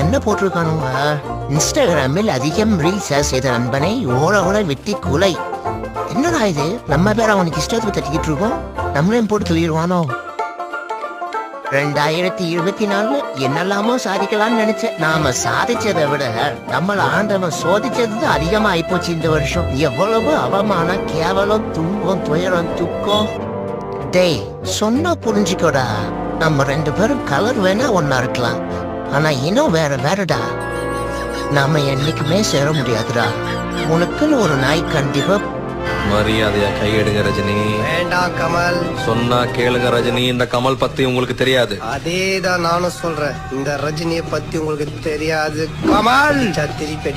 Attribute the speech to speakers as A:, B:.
A: என்ன போட்டிருக்கானுங்க? இன்ஸ்டாகிராமில் அதிகம் ரீல்ஸ் செய்த நண்பனை ஓட வெட்டி கொலை. என்னடா இது? நம்ம பேர் அவனுக்கு இஷ்டத்துக்கு தட்டிக்கிட்டு இருக்கோம், நம்மளையும் போட்டு சொல்லிடுவானோ? 2024 என்னெல்லாமோ சாதிக்கலாம்னு நினைச்சேன். நாம சாதிச்சதை விட நம்மள ஆண்டவன் சோதிச்சது அதிகமா ஆயிப்போச்சு இந்த வருஷம். எவ்வளவு அவமானம், கேவலம், துன்பம், துயரம், துக்கம். டேய், சொன்னா புரிஞ்சுக்கோடா. நம்ம 2 பேரும் கலர் வேணா ஒன்னா இருக்கலாம், ஆனா இன்னும் வேறடா. நாம என்னைக்குமே சேர முடியாதுடா. உனக்குன்னு ஒரு நாய் கண்டிப்பா.
B: மரியாதையா கையெடுங்க ரஜினி.
C: வேண்டாம் கமல்.
B: சொன்னா கேளுங்க ரஜினி. இந்த கமல் பத்தி உங்களுக்கு தெரியாது.
C: அதேதான் நானும் சொல்றேன். இந்த ரஜினியை பத்தி உங்களுக்கு தெரியாது கமல். திருப்பி